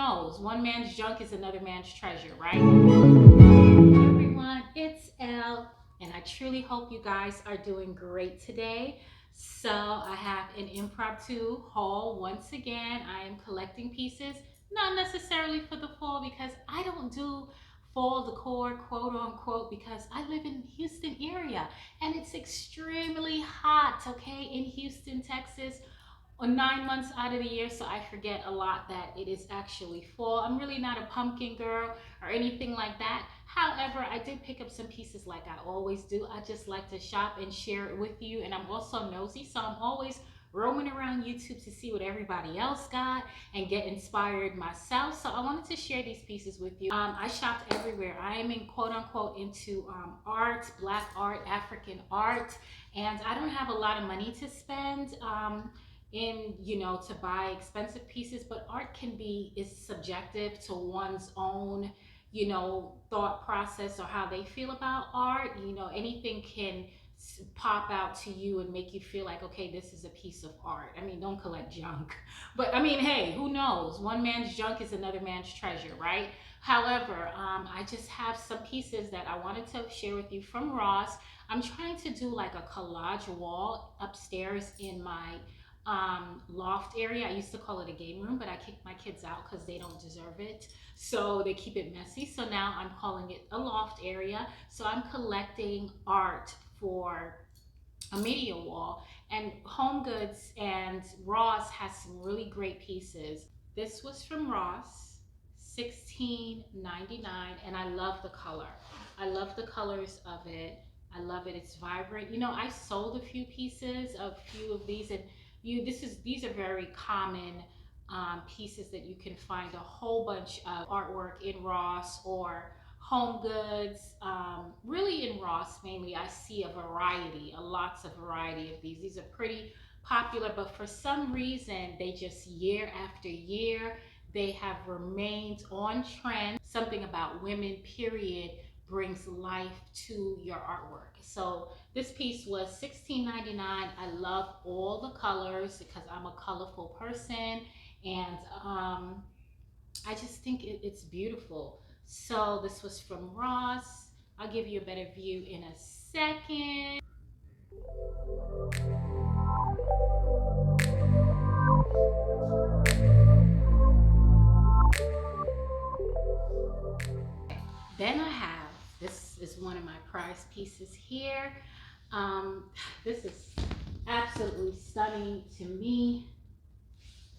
knows? One man's junk is another man's treasure, right? Hey everyone, it's Elle, and I truly hope you guys are doing great today. So, I have an impromptu haul once again. I am collecting pieces, not necessarily for the fall because I don't do fall decor, quote unquote, because I live in Houston area and it's extremely hot, okay, in Houston, Texas or 9 months out of the year, so I forget a lot that it is actually fall. I'm really not a pumpkin girl or anything like that. However, I did pick up some pieces like I always do. I just like to shop and share it with you, and I'm also nosy, so I'm always roaming around YouTube to see what everybody else got and get inspired myself. So I wanted to share these pieces with you. I shopped everywhere. I am in quote unquote into art, black art, African art, and I don't have a lot of money to spend. In to buy expensive pieces, but art can be is subjective to one's own thought process or how they feel about art. Anything can pop out to you and make you feel like, okay, this is a piece of art. I mean, don't collect junk, but I mean, hey, who knows? One man's junk is another man's treasure, right? However, I just have some pieces that I wanted to share with you from Ross. I'm trying to do like a collage wall upstairs in my loft area. I used to call it a game room, but I kicked my kids out because they don't deserve it. So they keep it messy. So now I'm calling it a loft area. So I'm collecting art for a media wall, and Home Goods and Ross has some really great pieces. This was from Ross, 16.99, and I love the color. I love the colors of it. I love it. It's vibrant. I sold a few pieces, a few of these, and these are very common pieces that you can find a whole bunch of artwork in Ross or Home Goods. Really in Ross mainly, I see lots of variety of these. These are pretty popular, but for some reason, they just year after year, they have remained on trend. Something about women, period, brings life to your artwork. So this piece was $16.99. I love all the colors because I'm a colorful person, and I just think it's beautiful. So this was from Ross. I'll give you a better view in a second. Then I have, this is one of my prized pieces here. Um, this is absolutely stunning to me.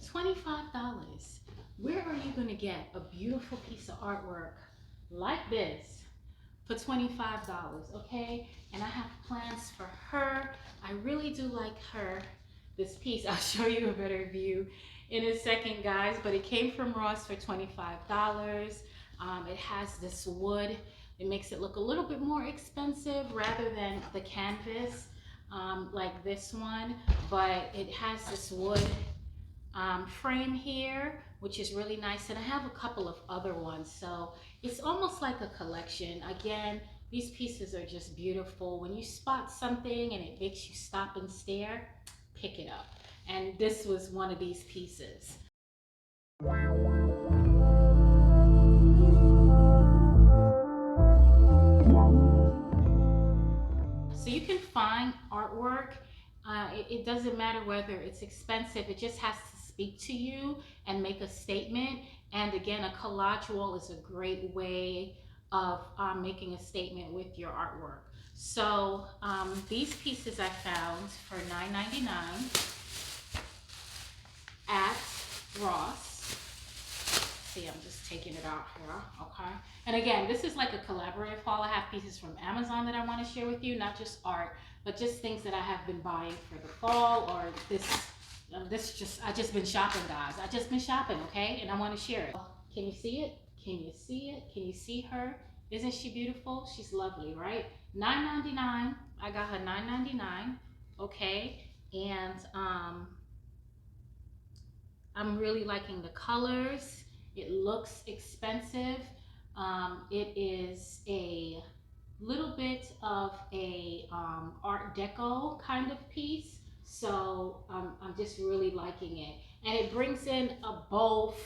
$25. Where are you going to get a beautiful piece of artwork like this for $25? Okay, and I have plans for her. I really do like this piece. I'll show you a better view in a second, guys, but it came from Ross for $25. It has this wood. It makes it look a little bit more expensive rather than the canvas like this one, but it has this wood frame here, which is really nice, and I have a couple of other ones, so it's almost like a collection. Again, these pieces are just beautiful. When you spot something and it makes you stop and stare, pick it up, and this was one of these pieces. So you can find artwork. It doesn't matter whether it's expensive. It just has to speak to you and make a statement. And again, a collage wall is a great way of making a statement with your artwork. So these pieces I found for $9.99 at Ross. See, I'm just taking it out here, okay? And again, this is like a collaborative haul. I have pieces from Amazon that I want to share with you, not just art, but just things that I have been buying for the fall, or I just been shopping, guys. I just been shopping, okay? And I want to share it. Can you see it? Can you see it? Can you see her? Isn't she beautiful? She's lovely, right? $9.99. I got her $9.99, okay? And I'm really liking the colors. It looks expensive. It is a little bit of a art deco kind of piece. So I'm just really liking it. And it brings in both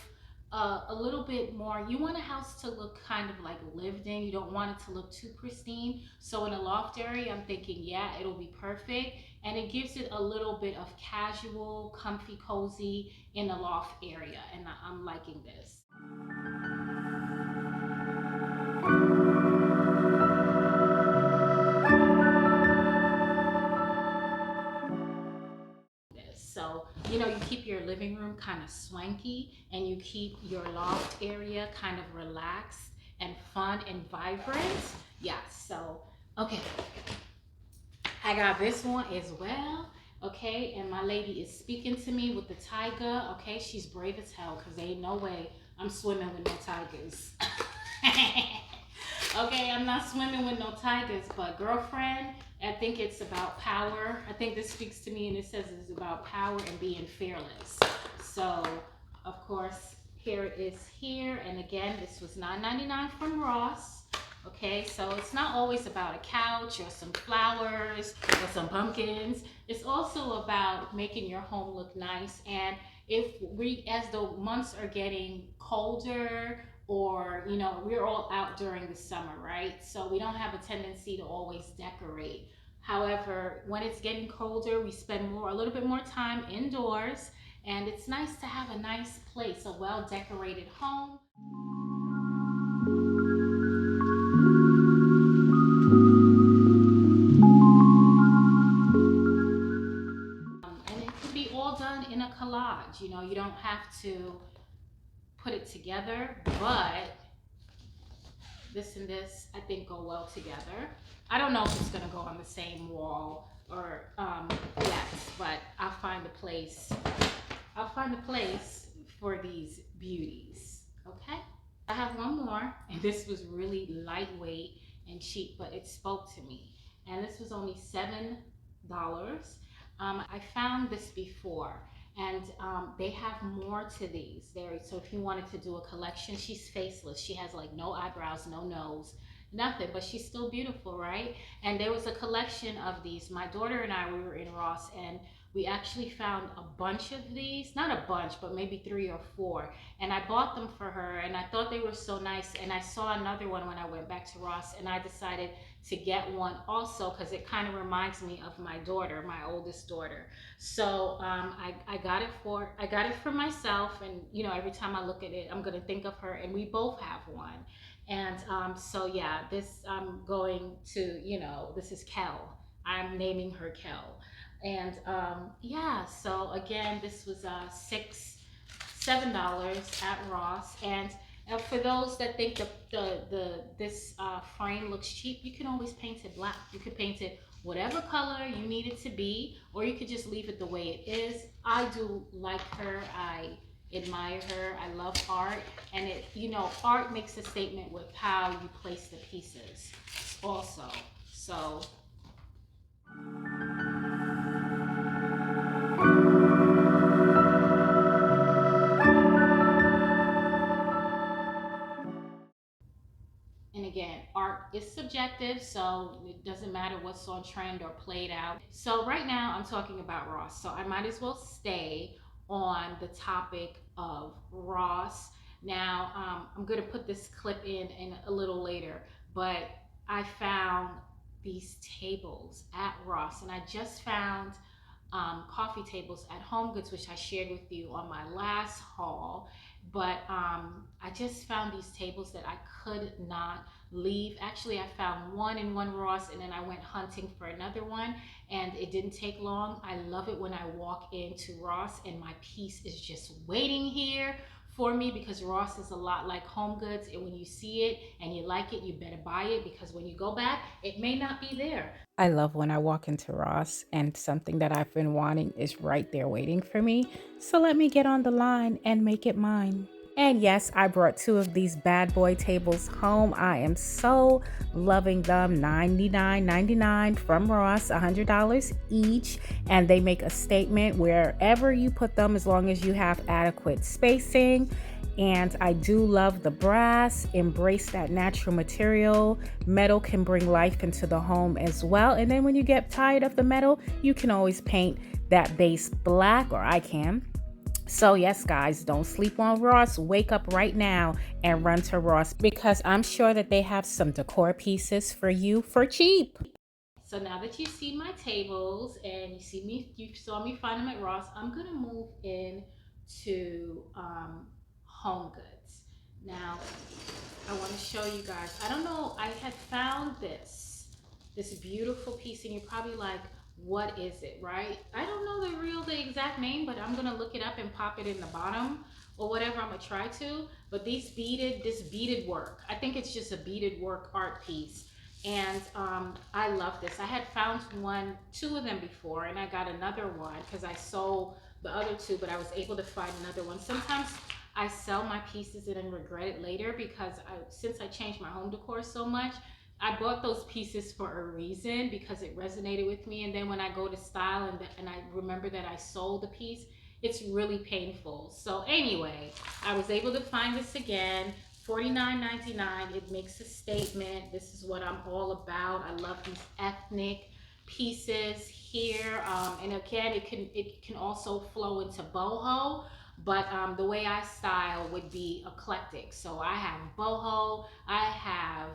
a little bit more. You want a house to look kind of like lived in. You don't want it to look too pristine. So in a loft area, I'm thinking, yeah, it'll be perfect. And it gives it a little bit of casual, comfy, cozy in the loft area. And I'm liking this. So, you keep your living room kind of swanky and you keep your loft area kind of relaxed and fun and vibrant. Yeah, so, okay. I got this one as well. Okay, and my lady is speaking to me with the tiger. Okay, she's brave as hell because there ain't no way I'm swimming with no tigers. Okay, I'm not swimming with no tigers, but girlfriend, I think it's about power. I think this speaks to me and it says it's about power and being fearless. So, of course, here it is here. And again, this was $9.99 from Ross. Okay, so it's not always about a couch or some flowers or some pumpkins. It's also about making your home look nice. And as the months are getting colder, or we're all out during the summer, right? So we don't have a tendency to always decorate. However, when it's getting colder, we spend a little bit more time indoors, and it's nice to have a nice place, a well decorated home. And it could be all done in a collage. You don't have to put it together, but this and this I think go well together. I don't know if it's gonna go on the same wall or yet, but I'll find a place for these beauties. Okay, I have one more, and this was really lightweight and cheap, but it spoke to me, and this was only $7. I found this before, and they have more to these. So if you wanted to do a collection, she's faceless. She has like no eyebrows, no nose, nothing, but she's still beautiful, right? And there was a collection of these. My daughter and I, we were in Ross, and we actually found a bunch of these. Not a bunch, but maybe 3 or 4. And I bought them for her, and I thought they were so nice. And I saw another one when I went back to Ross, and I decided to get one also because it kind of reminds me of my daughter, my oldest daughter. So I got it for myself, and every time I look at it, I'm gonna think of her, and we both have one. And so yeah, this I'm going to, this is Kel. I'm naming her Kel. And yeah, so again, this was $7 at Ross. And for those that think this frame looks cheap, you can always paint it black. You could paint it whatever color you need it to be, or you could just leave it the way it is. I do like her. I admire her. I love art, and art makes a statement with how you place the pieces also. So and again, art is subjective, so it doesn't matter what's on trend or played out. So right now I'm talking about Ross, so I might as well stay on the topic of Ross. Now, I'm going to put this clip in a little later, but I found these tables at Ross, and I just found coffee tables at Home Goods, which I shared with you on my last haul. But I just found these tables that I could not leave. Actually, I found one in one Ross, and then I went hunting for another one, and it didn't take long. I love it when I walk into Ross and my piece is just waiting here for me, because Ross is a lot like Home Goods, and when you see it and you like it, you better buy it, because when you go back, it may not be there. I love when I walk into Ross and something that I've been wanting is right there waiting for me. So let me get on the line and make it mine. And yes, I brought 2 of these bad boy tables home. I am so loving them. $99.99 from Ross, $100 each. And they make a statement wherever you put them, as long as you have adequate spacing. And I do love the brass. Embrace that natural material. Metal can bring life into the home as well. And then when you get tired of the metal, you can always paint that base black, or I can. So, yes, guys, don't sleep on Ross. Wake up right now and run to Ross because I'm sure that they have some decor pieces for you for cheap. So now that you see my tables and you saw me find them at Ross, I'm gonna move in to Home Goods. Now, I want to show you guys. I don't know. I had found this beautiful piece, and you're probably like, "What is it?" Right? I don't know the exact name, but I'm gonna look it up and pop it in the bottom or whatever. I'm gonna try to. But this beaded work. I think it's just a beaded work art piece, and I love this. I had found two of them before, and I got another one because I sold the other two, but I was able to find another one. Sometimes I sell my pieces and then regret it later because since I changed my home decor so much, I bought those pieces for a reason because it resonated with me. And then when I go to style and I remember that I sold the piece, it's really painful. So anyway, I was able to find this again. $49.99. It makes a statement. This is what I'm all about. I love these ethnic pieces here. And again, it can also flow into boho, but the way I style would be eclectic. So I have boho, I have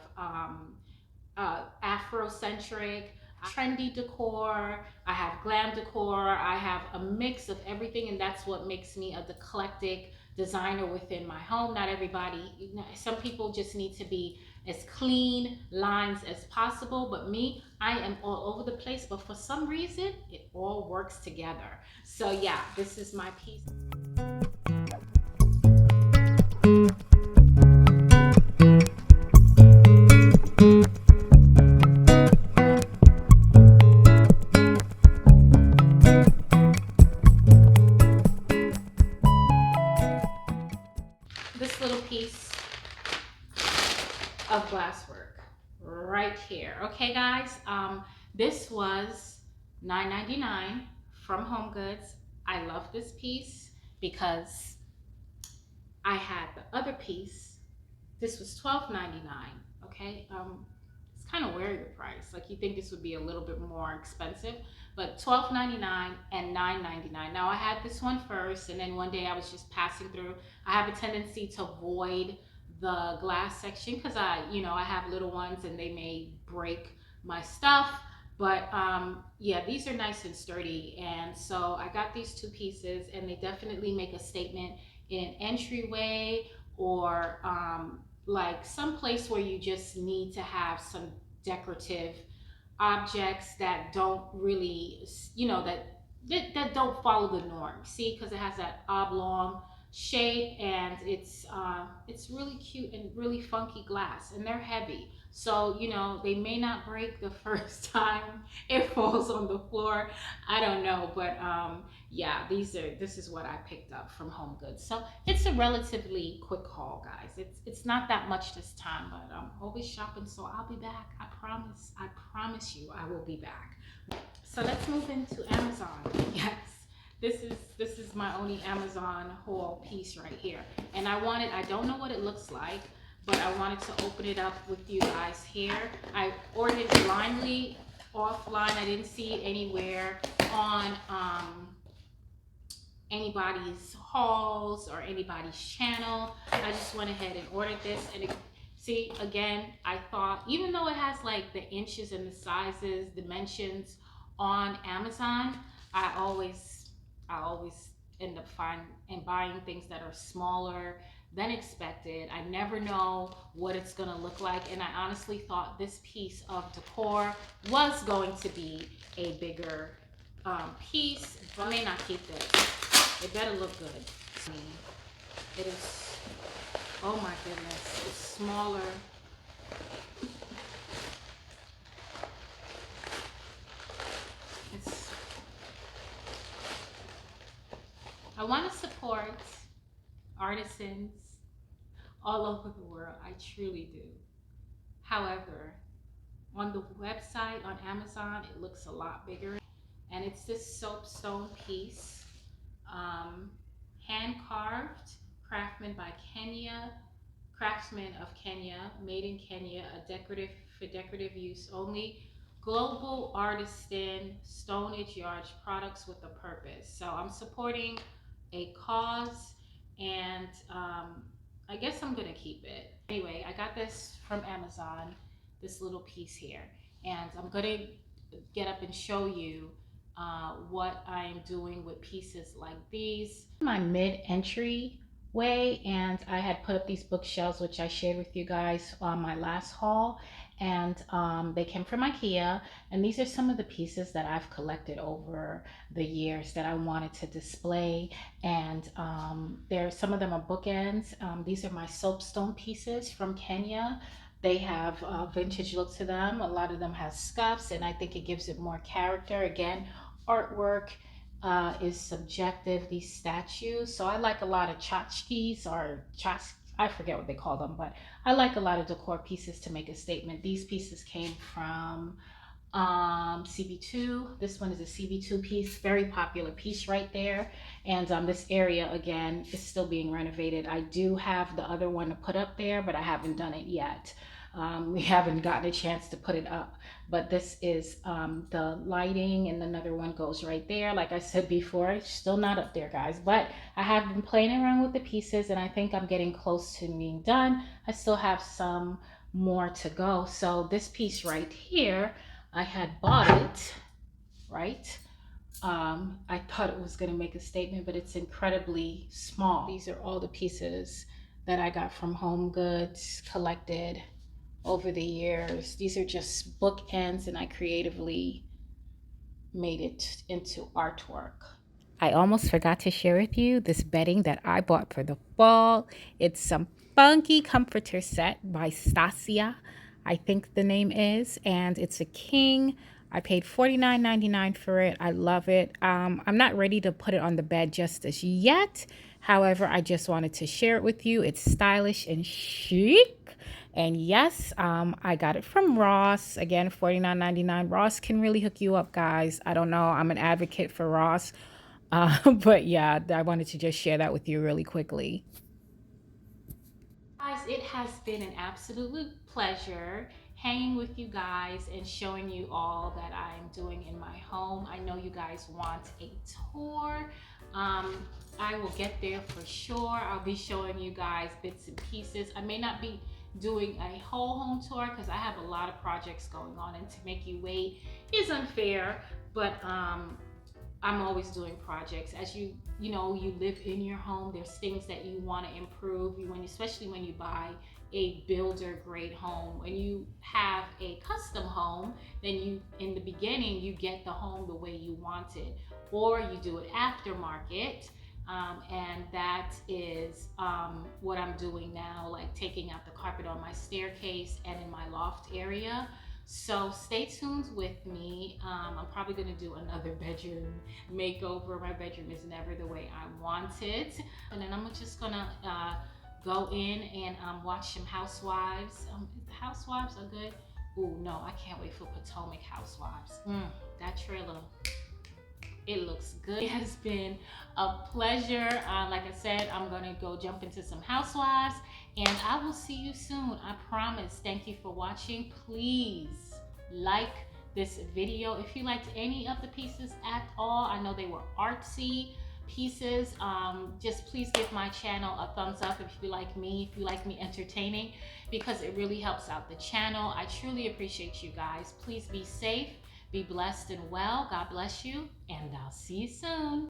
Afrocentric, trendy decor, I have glam decor, I have a mix of everything, and that's what makes me a eclectic designer within my home. Not everybody, some people just need to be as clean lines as possible, but me, I am all over the place, but for some reason, it all works together. So yeah, this is my piece. This little piece of glasswork right here. Okay, guys, this was $9.99 from Home Goods. I love this piece because I had the other piece. This was $12.99. Okay, it's kind of weird the price. Like you think this would be a little bit more expensive, but $12.99 and $9.99. Now I had this one first, and then one day I was just passing through. I have a tendency to avoid the glass section because I have little ones and they may break my stuff. But yeah, these are nice and sturdy, and so I got these two pieces, and they definitely make a statement in an entryway or like some place where you just need to have some decorative objects that don't really, that don't follow the norm. See, because it has that oblong shape, and it's really cute and really funky glass, and they're heavy. So they may not break the first time it falls on the floor. I don't know, but yeah, this is what I picked up from Home Goods. So it's a relatively quick haul, guys. It's not that much this time, but I'm always shopping, so I'll be back. I promise you I will be back. So let's move into Amazon. Yes. This is my only Amazon haul piece right here. And I don't know what it looks like, but I wanted to open it up with you guys here. I ordered it blindly offline. I didn't see it anywhere on anybody's hauls or anybody's channel. I just went ahead and ordered this, and see, again, I thought, even though it has like the inches and the sizes, dimensions on Amazon, I always end up buying things that are smaller than expected. I never know what it's gonna look like, and I honestly thought this piece of decor was going to be a bigger piece. I may not keep this. It better look good. It is, oh my goodness, it's smaller. It's, I want to support artisans all over the world. I truly do. However, on the website on Amazon, it looks a lot bigger. And it's this soapstone piece, hand carved, craftsman of Kenya, made in Kenya, for decorative use only. Global artisan Stone Age Yard products with a purpose. So I'm supporting a cause, and I guess I'm gonna keep it. Anyway, I got this from Amazon, this little piece here, and I'm gonna get up and show you what I'm doing with pieces like these. My mid-entry way, and I had put up these bookshelves which I shared with you guys on my last haul, and they came from IKEA, and these are some of the pieces that I've collected over the years that I wanted to display. And there, some of them are bookends. These are my soapstone pieces from Kenya. They have a vintage look to them. A lot of them has scuffs, and I think it gives it more character. Again, artwork is subjective, these statues. So I like a lot of tchotchkes or chas, I forget what they call them, but I like a lot of decor pieces to make a statement. These pieces came from CB2. This one is a CB2 piece, very popular piece right there. And this area again is still being renovated. I do have the other one to put up there, but I haven't done it yet. We haven't gotten a chance to put it up, but this is the lighting, and another one goes right there. Like I said before, it's still not up there, guys, but I have been playing around with the pieces, and I think I'm getting close to being done. I still have some more to go. So this piece right here, I had bought it, right? I thought it was going to make a statement, but it's incredibly small. These are all the pieces that I got from Home Goods, collected over the years. These are just bookends, and I creatively made it into artwork. I almost forgot to share with you this bedding that I bought for the fall. It's some funky comforter set by Stasia, I think the name is, and it's a king. I paid $49.99 for it. I love it. I'm not ready to put it on the bed just as yet. However, I just wanted to share it with you. It's stylish and chic. And yes, I got it from Ross. Again, $49.99. Ross can really hook you up, guys. I don't know. I'm an advocate for Ross. But yeah, I wanted to just share that with you really quickly. Guys, it has been an absolute pleasure hanging with you guys and showing you all that I'm doing in my home. I know you guys want a tour. I will get there for sure. I'll be showing you guys bits and pieces. I may not be doing a whole home tour because I have a lot of projects going on, and to make you wait is unfair, but I'm always doing projects. As you know, you live in your home, there's things that you want to improve. Especially when you buy a builder grade home. When you have a custom home, then in the beginning, you get the home the way you want it, or you do it aftermarket. And that is what I'm doing now, like taking out the carpet on my staircase and in my loft area. So stay tuned with me. I'm probably going to do another bedroom makeover. My bedroom is never the way I want it. And then I'm just going to go in and watch some Housewives. Housewives are good. Ooh, no, I can't wait for Potomac Housewives. That trailer, it looks good. It has been a pleasure. Like I said, I'm gonna go jump into some Housewives, and I will see you soon. I promise. Thank you for watching. Please like this video if you liked any of the pieces at all. I know they were artsy pieces. Just please give my channel a thumbs up if you like me, entertaining, because it really helps out the channel. I truly appreciate you guys. Please be safe. Be blessed and well. God bless you, and I'll see you soon.